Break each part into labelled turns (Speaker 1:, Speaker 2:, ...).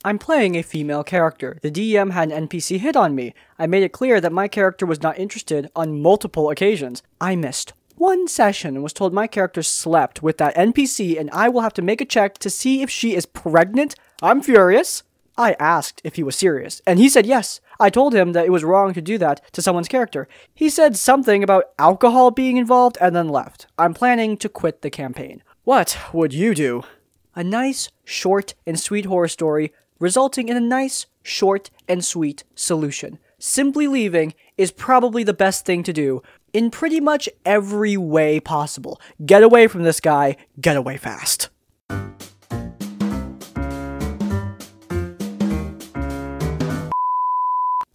Speaker 1: I'm playing a female character. The DM had an NPC hit on me. I made it clear that my character was not interested on multiple occasions. I missed one session and was told my character slept with that NPC and I will have to make a check to see if she is pregnant. I'm furious. I asked if he was serious, and he said yes. I told him that it was wrong to do that to someone's character. He said something about alcohol being involved and then left. I'm planning to quit the campaign. What would you do? A nice, short, and sweet horror story resulting in a nice, short, and sweet solution. Simply leaving is probably the best thing to do in pretty much every way possible. Get away from this guy, get away fast.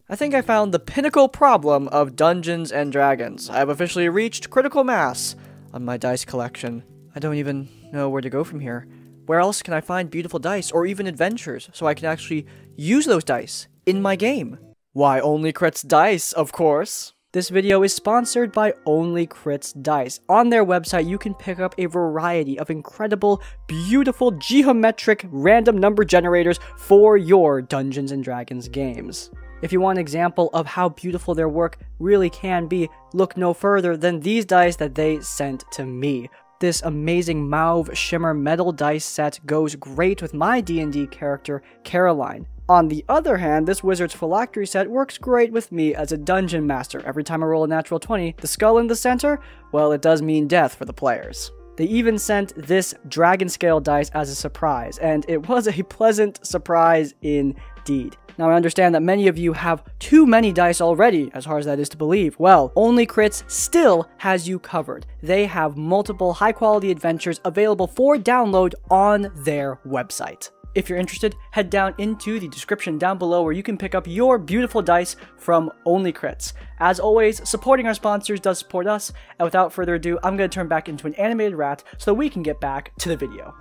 Speaker 1: I think I found the pinnacle problem of Dungeons and Dragons. I have officially reached critical mass on my dice collection. I don't even know where to go from here. Where else can I find beautiful dice or even adventures so I can actually use those dice in my game? Why, Only Crits Dice, of course. This video is sponsored by Only Crits Dice. On their website, you can pick up a variety of incredible, beautiful, geometric, random number generators for your Dungeons and Dragons games. If you want an example of how beautiful their work really can be, look no further than these dice that they sent to me. This amazing mauve shimmer metal dice set goes great with my D&D character, Caroline. On the other hand, this Wizard's Phylactery set works great with me as a dungeon master. Every time I roll a natural 20, the skull in the center, well, it does mean death for the players. They even sent this dragon scale dice as a surprise, and it was a pleasant surprise indeed. Now, I understand that many of you have too many dice already, as hard as that is to believe. Well, Only Crits still has you covered. They have multiple high-quality adventures available for download on their website. If you're interested, head down into the description down below where you can pick up your beautiful dice from Only Crits. As always, supporting our sponsors does support us, and without further ado, I'm going to turn back into an animated rat so that we can get back to the video.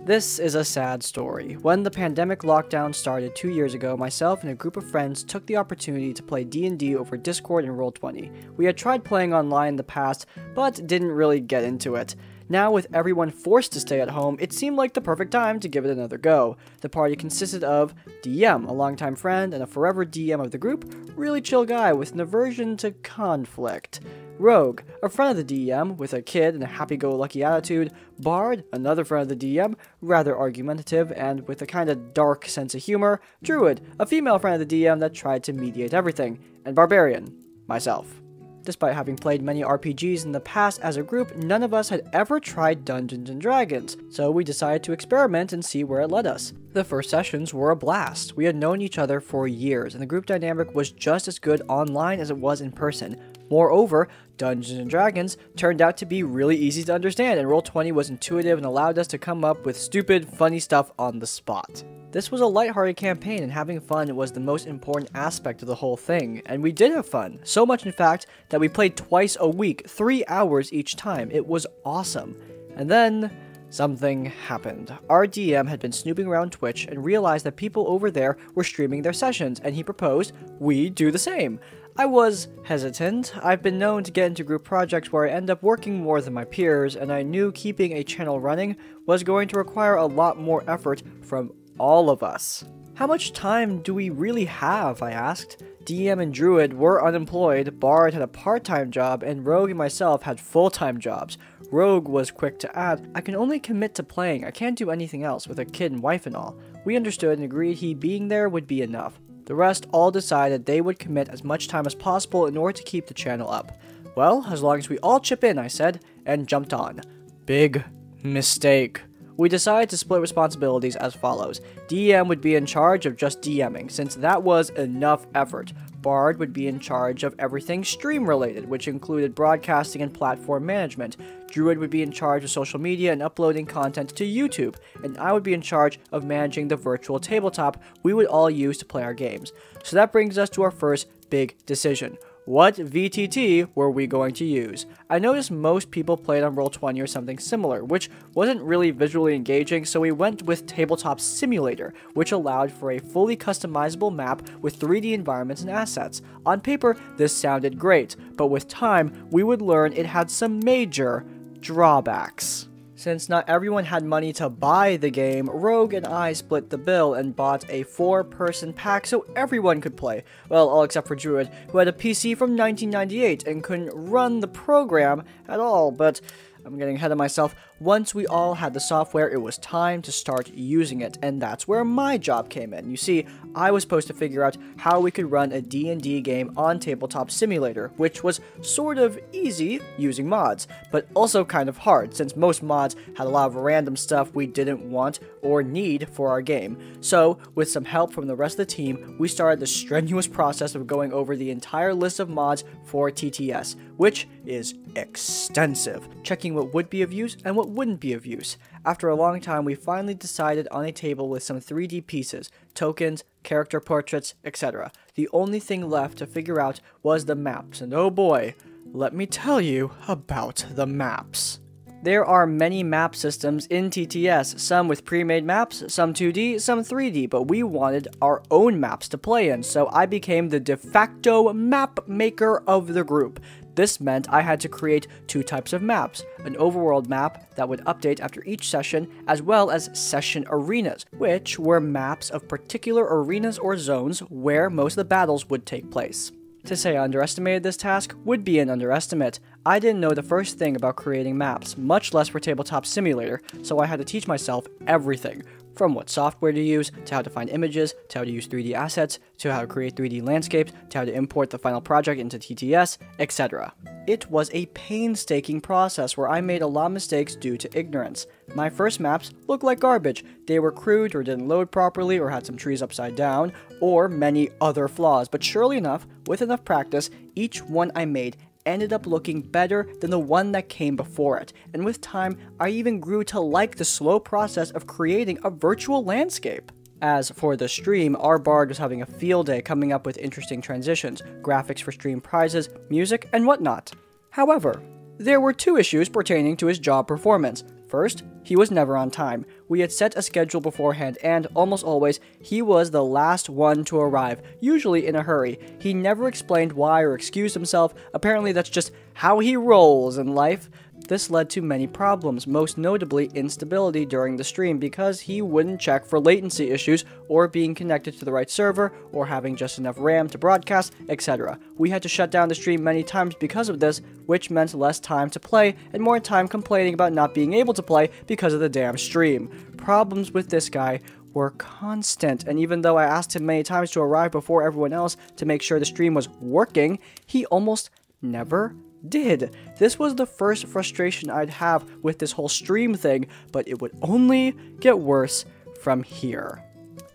Speaker 1: This is a sad story. When the pandemic lockdown started 2 years ago, myself and a group of friends took the opportunity to play D&D over Discord and Roll20. We had tried playing online in the past, but didn't really get into it. Now, with everyone forced to stay at home, it seemed like the perfect time to give it another go. The party consisted of DM, a longtime friend and a forever DM of the group, really chill guy with an aversion to conflict. Rogue, a friend of the DM with a kid and a happy-go-lucky attitude. Bard, another friend of the DM, rather argumentative and with a kind of dark sense of humor. Druid, a female friend of the DM that tried to mediate everything. And Barbarian, myself. Despite having played many RPGs in the past as a group, none of us had ever tried Dungeons and Dragons, so we decided to experiment and see where it led us. The first sessions were a blast. We had known each other for years, and the group dynamic was just as good online as it was in person. Moreover, Dungeons and Dragons turned out to be really easy to understand, and Roll20 was intuitive and allowed us to come up with stupid, funny stuff on the spot. This was a lighthearted campaign, and having fun was the most important aspect of the whole thing, and we did have fun. So much, in fact, that we played twice a week, 3 hours each time. It was awesome. And then something happened. Our DM had been snooping around Twitch and realized that people over there were streaming their sessions, and he proposed we do the same. I was hesitant. I've been known to get into group projects where I end up working more than my peers, and I knew keeping a channel running was going to require a lot more effort from all of us. How much time do we really have? I asked. DM and Druid were unemployed, Bard had a part-time job, and Rogue and myself had full-time jobs. Rogue was quick to add, I can only commit to playing, I can't do anything else with a kid and wife and all. We understood and agreed he being there would be enough. The rest all decided they would commit as much time as possible in order to keep the channel up. Well, as long as we all chip in, I said, and jumped on. Big mistake. We decided to split responsibilities as follows. DM would be in charge of just DMing, since that was enough effort. Bard would be in charge of everything stream-related, which included broadcasting and platform management. Druid would be in charge of social media and uploading content to YouTube, and I would be in charge of managing the virtual tabletop we would all use to play our games. So that brings us to our first big decision. What VTT were we going to use? I noticed most people played on Roll20 or something similar, which wasn't really visually engaging, so we went with Tabletop Simulator, which allowed for a fully customizable map with 3D environments and assets. On paper, this sounded great, but with time, we would learn it had some major drawbacks. Since not everyone had money to buy the game, Rogue and I split the bill and bought a 4-person pack so everyone could play. Well, all except for Druid, who had a PC from 1998 and couldn't run the program at all, but I'm getting ahead of myself. Once we all had the software, it was time to start using it, and that's where my job came in. You see, I was supposed to figure out how we could run a D&D game on Tabletop Simulator, which was sort of easy using mods, but also kind of hard, since most mods had a lot of random stuff we didn't want or need for our game. So, with some help from the rest of the team, we started the strenuous process of going over the entire list of mods for TTS, which is extensive, checking what would be of use and what wouldn't be of use. After a long time, we finally decided on a table with some 3D pieces, tokens, character portraits, etc. The only thing left to figure out was the maps, and oh boy, let me tell you about the maps. There are many map systems in TTS, some with pre-made maps, some 2D, some 3D, but we wanted our own maps to play in, so I became the de facto map maker of the group. This meant I had to create 2 types of maps, an overworld map that would update after each session, as well as session arenas, which were maps of particular arenas or zones where most of the battles would take place. To say I underestimated this task would be an underestimate. I didn't know the first thing about creating maps, much less for Tabletop Simulator, so I had to teach myself everything. From what software to use, to how to find images, to how to use 3D assets, to how to create 3D landscapes, to how to import the final project into TTS, etc. It was a painstaking process where I made a lot of mistakes due to ignorance. My first maps looked like garbage. They were crude or didn't load properly or had some trees upside down, or many other flaws, but surely enough, with enough practice, each one I made ended up looking better than the one that came before it, and with time, I even grew to like the slow process of creating a virtual landscape. As for the stream, our bard was having a field day coming up with interesting transitions, graphics for stream prizes, music, and whatnot. However, there were 2 issues pertaining to his job performance. First, he was never on time. We had set a schedule beforehand, and almost always, he was the last one to arrive, usually in a hurry. He never explained why or excused himself. Apparently that's just how he rolls in life. This led to many problems, most notably instability during the stream because he wouldn't check for latency issues or being connected to the right server or having just enough RAM to broadcast, etc. We had to shut down the stream many times because of this, which meant less time to play and more time complaining about not being able to play because of the damn stream. Problems with this guy were constant, and even though I asked him many times to arrive before everyone else to make sure the stream was working, he almost never did. This was the first frustration I'd have with this whole stream thing, but it would only get worse from here.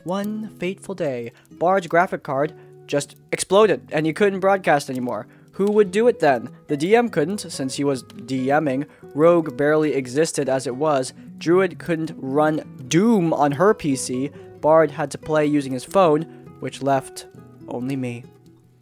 Speaker 1: One fateful day, Bard's graphic card just exploded and he couldn't broadcast anymore. Who would do it then? The DM couldn't, since he was DMing. Rogue barely existed as it was. Druid couldn't run Doom on her PC. Bard had to play using his phone, which left only me.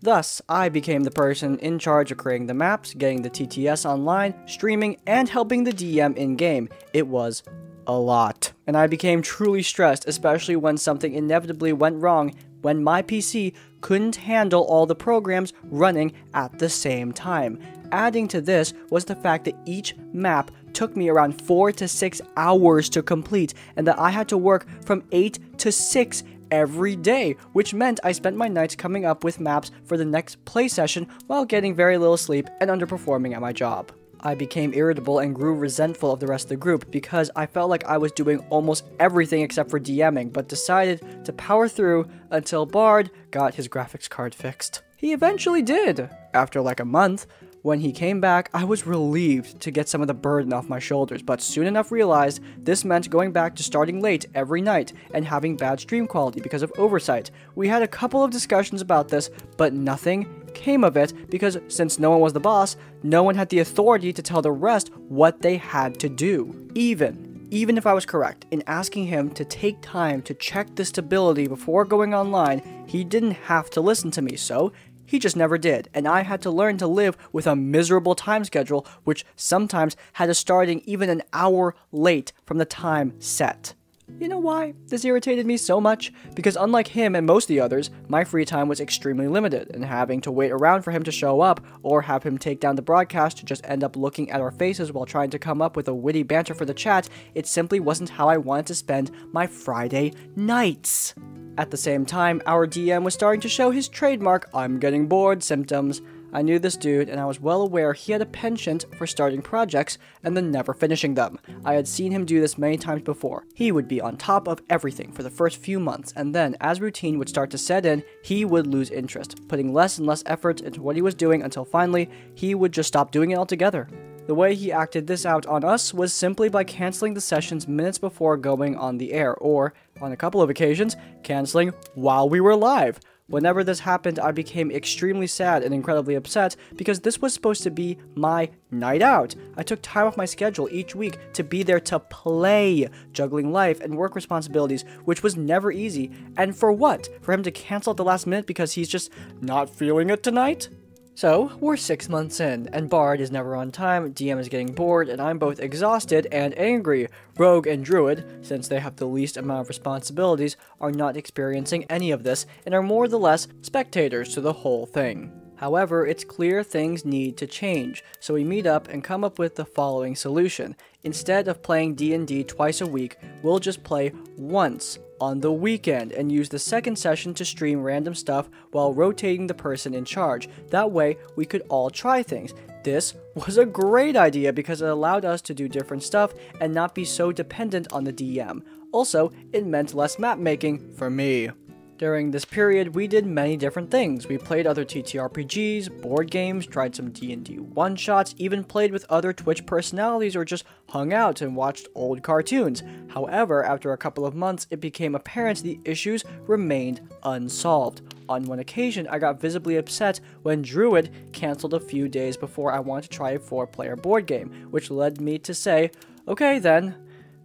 Speaker 1: Thus, I became the person in charge of creating the maps, getting the TTS online, streaming, and helping the DM in-game. It was a lot. And I became truly stressed, especially when something inevitably went wrong, when my PC couldn't handle all the programs running at the same time. Adding to this was the fact that each map took me around 4 to 6 hours to complete, and that I had to work from 8 to 6 every day, which meant I spent my nights coming up with maps for the next play session while getting very little sleep and underperforming at my job. I became irritable and grew resentful of the rest of the group because I felt like I was doing almost everything except for DMing, but decided to power through until Bard got his graphics card fixed. He eventually did, after like a month. When he came back, I was relieved to get some of the burden off my shoulders, but soon enough realized this meant going back to starting late every night and having bad stream quality because of oversight. We had a couple of discussions about this, but nothing came of it because since no one was the boss, no one had the authority to tell the rest what they had to do. Even if I was correct in asking him to take time to check the stability before going online, he didn't have to listen to me, so he just never did, and I had to learn to live with a miserable time schedule, which sometimes had us starting even an hour late from the time set. You know why this irritated me so much? Because unlike him and most of the others, my free time was extremely limited, and having to wait around for him to show up, or have him take down the broadcast to just end up looking at our faces while trying to come up with a witty banter for the chat, it simply wasn't how I wanted to spend my Friday nights. At the same time, our DM was starting to show his trademark "I'm getting bored" symptoms. I knew this dude, and I was well aware he had a penchant for starting projects and then never finishing them. I had seen him do this many times before. He would be on top of everything for the first few months, and then, as routine would start to set in, he would lose interest, putting less and less effort into what he was doing until finally, he would just stop doing it altogether. The way he acted this out on us was simply by canceling the sessions minutes before going on the air, or, on a couple of occasions, canceling while we were live. Whenever this happened, I became extremely sad and incredibly upset because this was supposed to be my night out. I took time off my schedule each week to be there to play, juggling life and work responsibilities, which was never easy. And for what? For him to cancel at the last minute because he's just not feeling it tonight? So, we're 6 months in, and Bard is never on time, DM is getting bored, and I'm both exhausted and angry. Rogue and Druid, since they have the least amount of responsibilities, are not experiencing any of this, and are more or less spectators to the whole thing. However, it's clear things need to change, so we meet up and come up with the following solution. Instead of playing D&D twice a week, we'll just play once on the weekend and use the second session to stream random stuff while rotating the person in charge. That way, we could all try things. This was a great idea because it allowed us to do different stuff and not be so dependent on the DM. Also, it meant less map making for me. During this period, we did many different things. We played other TTRPGs, board games, tried some D&D one-shots, even played with other Twitch personalities or just hung out and watched old cartoons. However, after a couple of months, it became apparent the issues remained unsolved. On one occasion, I got visibly upset when Druid canceled a few days before I wanted to try a 4-player board game, which led me to say, "Okay then,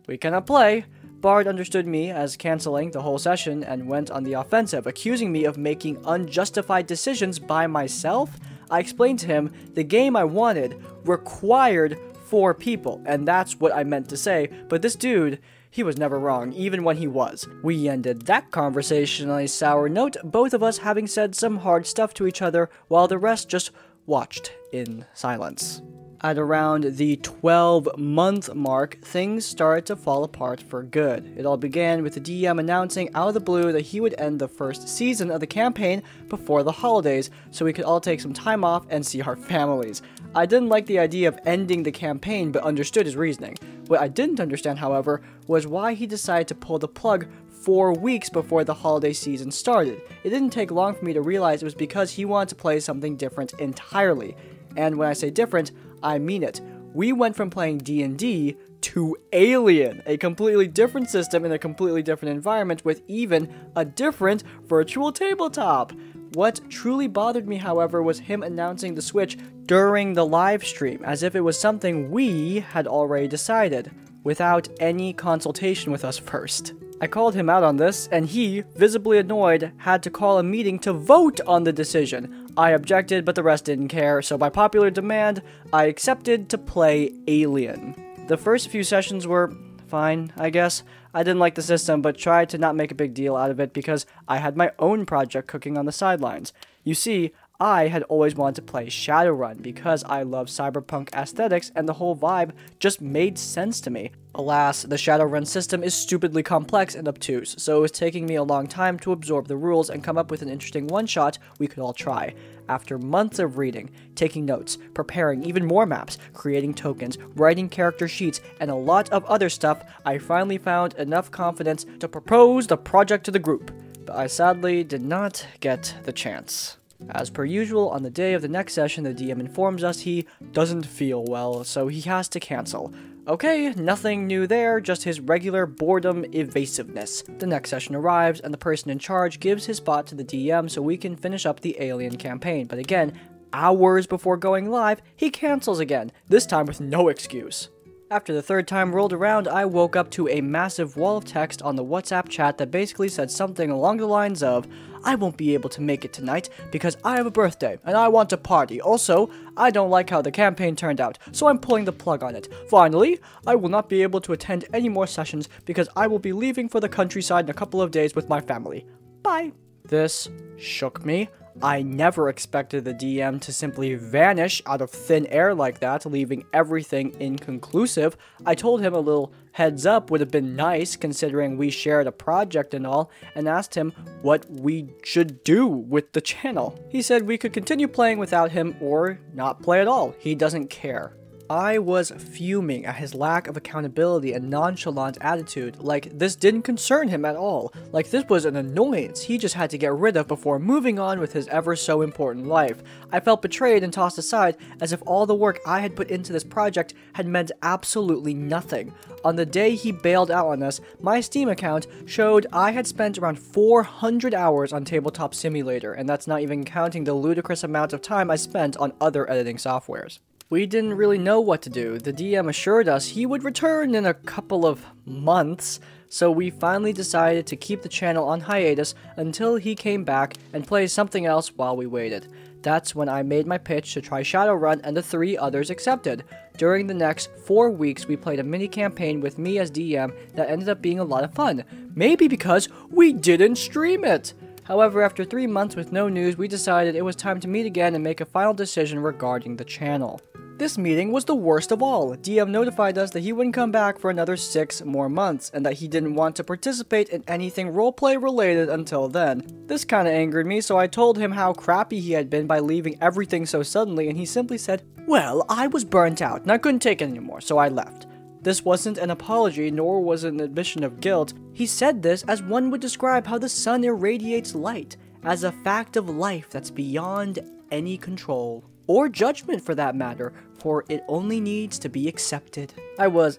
Speaker 1: we cannot play." Bard understood me as canceling the whole session and went on the offensive, accusing me of making unjustified decisions by myself. I explained to him the game I wanted required 4 people, and that's what I meant to say, but this dude, he was never wrong, even when he was. We ended that conversation on a sour note, both of us having said some hard stuff to each other, while the rest just watched in silence. At around the 12-month mark, things started to fall apart for good. It all began with the DM announcing out of the blue that he would end the first season of the campaign before the holidays, so we could all take some time off and see our families. I didn't like the idea of ending the campaign, but understood his reasoning. What I didn't understand, however, was why he decided to pull the plug 4 weeks before the holiday season started. It didn't take long for me to realize it was because he wanted to play something different entirely. And when I say different, I mean it. We went from playing D&D to Alien, a completely different system in a completely different environment with even a different virtual tabletop. What truly bothered me, however, was him announcing the switch during the live stream, as if it was something we had already decided, without any consultation with us first. I called him out on this, and he, visibly annoyed, had to call a meeting to vote on the decision. I objected, but the rest didn't care, so by popular demand, I accepted to play Alien. The first few sessions were fine, I guess. I didn't like the system, but tried to not make a big deal out of it because I had my own project cooking on the sidelines. You see, I had always wanted to play Shadowrun because I love cyberpunk aesthetics and the whole vibe just made sense to me. Alas, the Shadowrun system is stupidly complex and obtuse, so it was taking me a long time to absorb the rules and come up with an interesting one-shot we could all try. After months of reading, taking notes, preparing even more maps, creating tokens, writing character sheets, and a lot of other stuff, I finally found enough confidence to propose the project to the group. But I sadly did not get the chance. As per usual, on the day of the next session, the DM informs us he doesn't feel well, so he has to cancel. Okay, nothing new there, just his regular boredom evasiveness. The next session arrives, and the person in charge gives his spot to the DM so we can finish up the Alien campaign, but again, hours before going live, he cancels again, this time with no excuse. After the third time rolled around, I woke up to a massive wall of text on the WhatsApp chat that basically said something along the lines of, I won't be able to make it tonight because I have a birthday and I want to party. Also, I don't like how the campaign turned out, so I'm pulling the plug on it. Finally, I will not be able to attend any more sessions because I will be leaving for the countryside in a couple of days with my family. Bye. This shook me. I never expected the DM to simply vanish out of thin air like that, leaving everything inconclusive. I told him a little heads up would have been nice, considering we shared a project and all, and asked him what we should do with the channel. He said we could continue playing without him or not play at all. He doesn't care. I was fuming at his lack of accountability and nonchalant attitude, like this didn't concern him at all, like this was an annoyance he just had to get rid of before moving on with his ever so important life. I felt betrayed and tossed aside, as if all the work I had put into this project had meant absolutely nothing. On the day he bailed out on us, my Steam account showed I had spent around 400 hours on Tabletop Simulator, and that's not even counting the ludicrous amount of time I spent on other editing softwares. We didn't really know what to do. The DM assured us he would return in a couple of months, so we finally decided to keep the channel on hiatus until he came back and play something else while we waited. That's when I made my pitch to try Shadowrun, and the 3 others accepted. During the next 4 weeks, we played a mini campaign with me as DM that ended up being a lot of fun. Maybe because we didn't stream it! However, after 3 months with no news, we decided it was time to meet again and make a final decision regarding the channel. This meeting was the worst of all. DM notified us that he wouldn't come back for another 6 more months, and that he didn't want to participate in anything roleplay related until then. This kinda angered me, so I told him how crappy he had been by leaving everything so suddenly, and he simply said, well, I was burnt out and I couldn't take it anymore, so I left. This wasn't an apology, nor was it an admission of guilt. He said this as one would describe how the sun irradiates light, as a fact of life that's beyond any control. Or judgment for that matter, for it only needs to be accepted. I was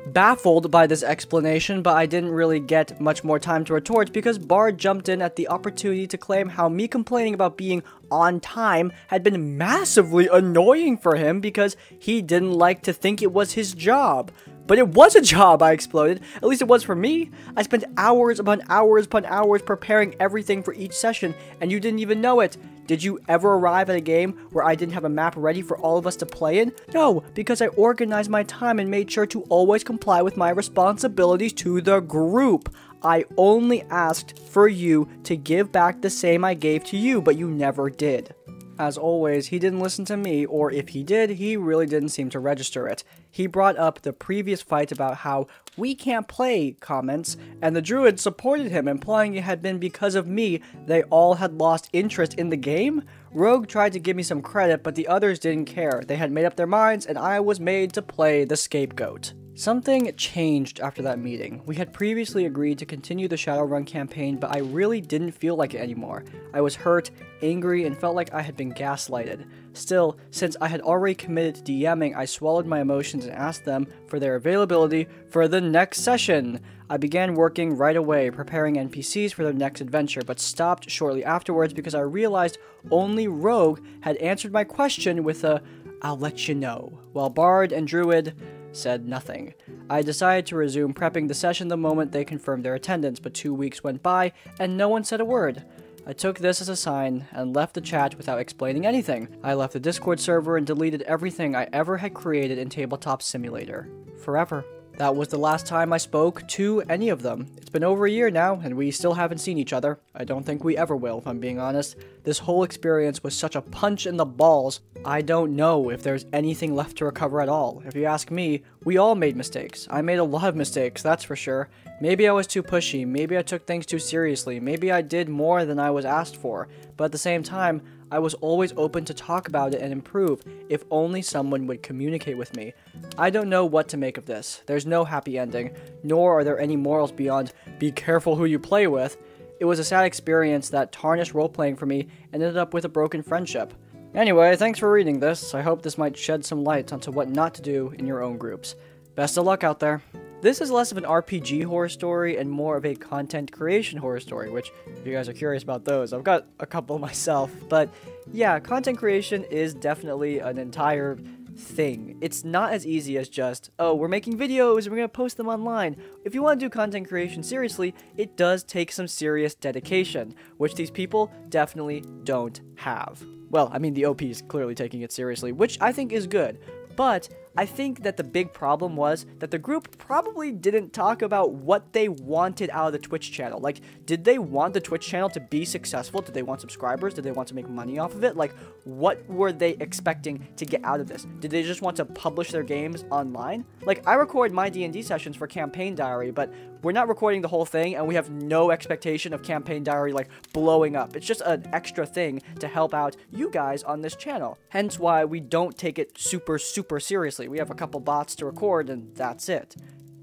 Speaker 1: baffled by this explanation, but I didn't really get much more time to retort because Bard jumped in at the opportunity to claim how me complaining about being on time had been massively annoying for him because he didn't like to think it was his job. But it was a job, I exploded. At least it was for me. I spent hours upon hours upon hours preparing everything for each session, and you didn't even know it. Did you ever arrive at a game where I didn't have a map ready for all of us to play in? No, because I organized my time and made sure to always comply with my responsibilities to the group. I only asked for you to give back the same I gave to you, but you never did. As always, he didn't listen to me, or if he did, he really didn't seem to register it. He brought up the previous fight about how we can't play comments, and the druid supported him, implying it had been because of me they all had lost interest in the game. Rogue tried to give me some credit, but the others didn't care. They had made up their minds, and I was made to play the scapegoat. Something changed after that meeting. We had previously agreed to continue the Shadowrun campaign, but I really didn't feel like it anymore. I was hurt, angry, and felt like I had been gaslighted. Still, since I had already committed to DMing, I swallowed my emotions and asked them for their availability for the next session. I began working right away, preparing NPCs for their next adventure, but stopped shortly afterwards because I realized only Rogue had answered my question with a, "I'll let you know," while Bard and Druid said nothing. I decided to resume prepping the session the moment they confirmed their attendance, but 2 weeks went by and no one said a word. I took this as a sign and left the chat without explaining anything. I left the Discord server and deleted everything I ever had created in Tabletop Simulator. Forever. That was the last time I spoke to any of them. It's been over a year now, and we still haven't seen each other. I don't think we ever will, if I'm being honest. This whole experience was such a punch in the balls. I don't know if there's anything left to recover at all. If you ask me, we all made mistakes. I made a lot of mistakes, that's for sure. Maybe I was too pushy, maybe I took things too seriously, maybe I did more than I was asked for, but at the same time, I was always open to talk about it and improve, if only someone would communicate with me. I don't know what to make of this. There's no happy ending, nor are there any morals beyond, be careful who you play with. It was a sad experience that tarnished role-playing for me and ended up with a broken friendship. Anyway, thanks for reading this. I hope this might shed some light onto what not to do in your own groups. Best of luck out there. This is less of an RPG horror story and more of a content creation horror story, which, if you guys are curious about those, I've got a couple myself. But yeah, content creation is definitely an entire thing. It's not as easy as just, oh, we're making videos and we're going to post them online. If you want to do content creation seriously, it does take some serious dedication, which these people definitely don't have. Well, I mean, the OP is clearly taking it seriously, which I think is good. But I think that the big problem was that the group probably didn't talk about what they wanted out of the Twitch channel. Like, did they want the Twitch channel to be successful? Did they want subscribers? Did they want to make money off of it? Like, what were they expecting to get out of this? Did they just want to publish their games online? Like, I record my D&D sessions for Campaign Diary, but we're not recording the whole thing, and we have no expectation of Campaign Diary, like, blowing up. It's just an extra thing to help out you guys on this channel. Hence why we don't take it super seriously. We have a couple bots to record, and that's it.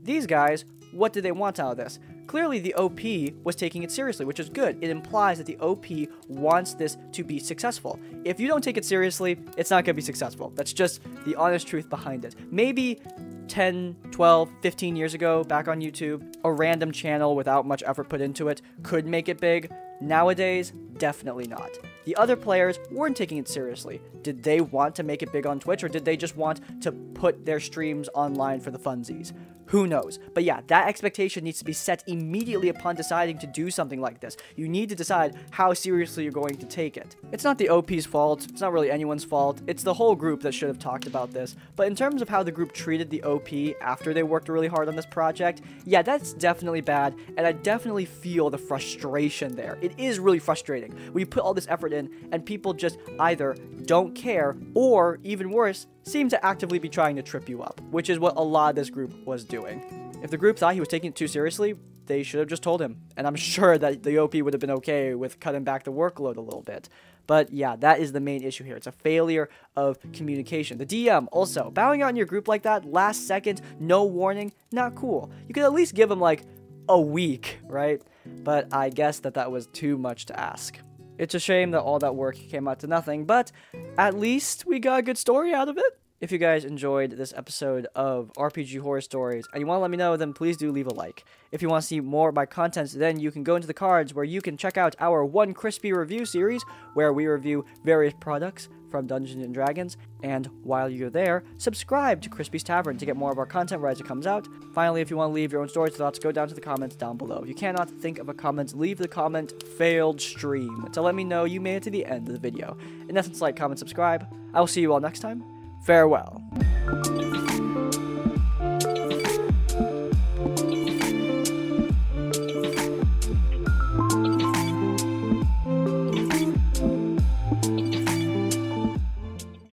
Speaker 1: These guys, what did they want out of this? Clearly, the OP was taking it seriously, which is good. It implies that the OP wants this to be successful. If you don't take it seriously, it's not going to be successful. That's just the honest truth behind it. Maybe 10, 12, 15 years ago, back on YouTube, a random channel without much effort put into it could make it big. Nowadays, definitely not. The other players weren't taking it seriously. Did they want to make it big on Twitch, or did they just want to put their streams online for the funsies? Who knows? But yeah, that expectation needs to be set immediately upon deciding to do something like this. You need to decide how seriously you're going to take it. It's not the OP's fault. It's not really anyone's fault. It's the whole group that should have talked about this. But in terms of how the group treated the OP after they worked really hard on this project, yeah, that's definitely bad, and I definitely feel the frustration there. It is really frustrating when you put all this effort in and people just either don't care or, even worse, seem to actively be trying to trip you up, which is what a lot of this group was doing. If the group thought he was taking it too seriously, they should have just told him, and I'm sure that the OP would have been okay with cutting back the workload a little bit. But yeah, that is the main issue here. It's a failure of communication. The DM, also, bowing out in your group like that, last second, no warning, not cool. You could at least give him, like, a week, right? But I guess that was too much to ask. It's a shame that all that work came out to nothing, but at least we got a good story out of it. If you guys enjoyed this episode of RPG Horror Stories and you want to let me know, then please do leave a like. If you want to see more of my content, then you can go into the cards where you can check out our One Crispy Review series, where we review various products from Dungeons & Dragons. And while you're there, subscribe to Crispy's Tavern to get more of our content right as it comes out. Finally, if you want to leave your own stories or thoughts, go down to the comments down below. If you cannot think of a comment, leave the comment "failed stream" to let me know you made it to the end of the video. In essence, like, comment, subscribe. I will see you all next time. Farewell.